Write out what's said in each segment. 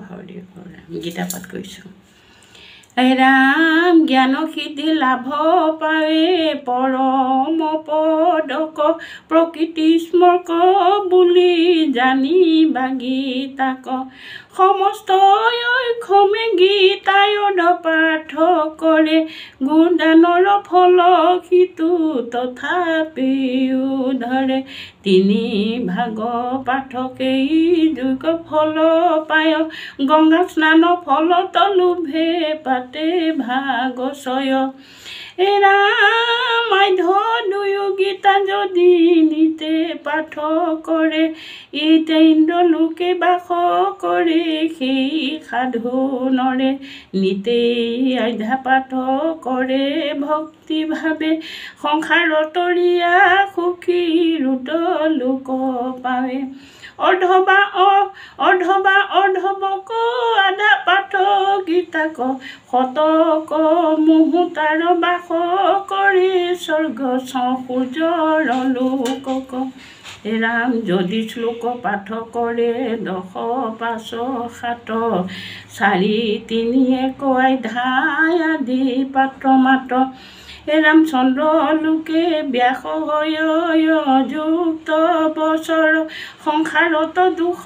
ভাৱদি গীতা পাঠ কৰিছোঁ। ৰাম জ্ঞান সিদ্ধি লাভ পাৱে পৰম পদক প্ৰকৃতি স্মৰ্ক বুলি জানিবা গীতাক সমস্ত ক্ষমে গীতায়দ পাঠ কৰে গুণদানৰ ফল সিটো তথাপিও ধৰে তিনি ভাগ পাঠকেই যোগ ফল পায় গংগা স্নান ফলত লোভে পাতে ভাগ ছয় ৰামাধ্য দুয়ো গীতা যদি নিতে পাঠ কৰে ইতে ইন্দ্ৰ লোকে বাস কৰে সেই সাধু নৰে নিতেই আধ্যা পাঠ কৰে ভক্তি ভাৱে সংসাৰ তৰিয়া সুখী ৰুদ লোক পাৱে অৰ্ধবক আধা পাঠ গীতাক শতক মুহূৰ্তাৰ বাস কৰি স্বৰ্গ সূৰ্যৰ লোকক ৰাম যদি শ্লোক পাঠ কৰে 10 5 7 4 3 1 অধ্যায় আদি পাত্ৰ মাত্ৰ ৰামচন্দ্ৰ লোকে ব্যাস হয় যুক্ত বছৰ সংসাৰত দুখ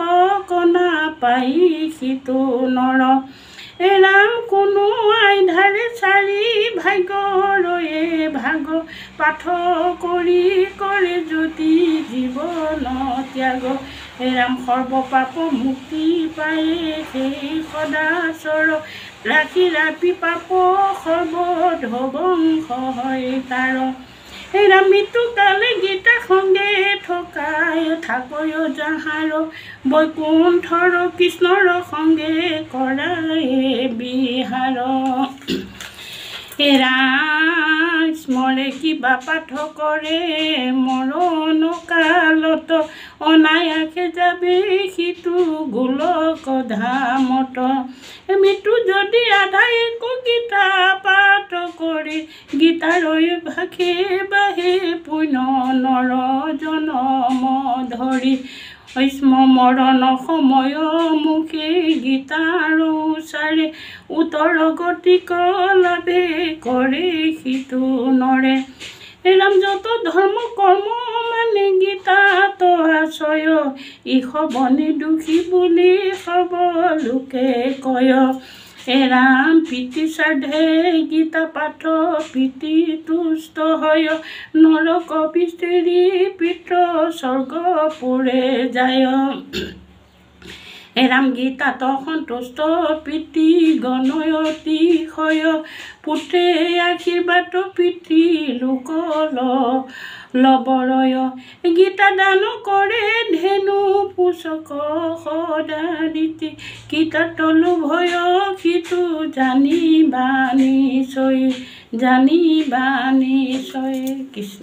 কণা পাই সিটো নৰ ৰাম কোনো আইধাৰে 4 ভাগ্যৰ ভাগ পাঠ কৰি কৰে যদি জীৱন ত্যাগ ৰাম সৰ্বপাপ মুক্তি পায় সেই সদাচৰ ৰাখি ৰাপি পাপ সৰ্বধ্বংস হয় তাৰ ৰাম মৃত্যু কালে গীতা সংগে থকায় থাকয় যাহাৰ বৈকুণ্ঠৰ কৃষ্ণৰ সংগে কৰায় বিহাৰ ৰাম স্মৰে কিবা পাঠ কৰে মৰণ কালত অনায়াসে যাবে সিটো গোলক ধামত মৃত্যু যদি আধাই গীতা পাঠ কৰি গীতাৰ ভাষে বাহে পুণ্য নৰ জনম ধৰি মৰণ সময় মুখে গীতাৰ উচাৰে উত্তৰ গতিক লাভে কৰে সিটো নৰে ৰাম যত ধৰ্ম কৰ্ম মানে গীতাত আশ্ৰয় ইহ বনি দুখী বুলি সব লোকে কয় ৰাম প্ৰীতি শ্ৰাদ্ধে গীতা পাঠ প্ৰীতি তুষ্ট হয় নৰক বিস্তেৰি পিত্ৰ স্বৰ্গ পুৰে যায় ৰাম গীতাত সন্তুষ্ট প্ৰীতি গণয়তি হয় পুত্ৰে আশীৰ্বাদ প্ৰীতি লোক লবৰয় গীতা দান কৰে ধেনু পুষক সদা নীতি গীতাত লোভয় সিটো জানিবা নিশ্চয় কৃষ্ণ।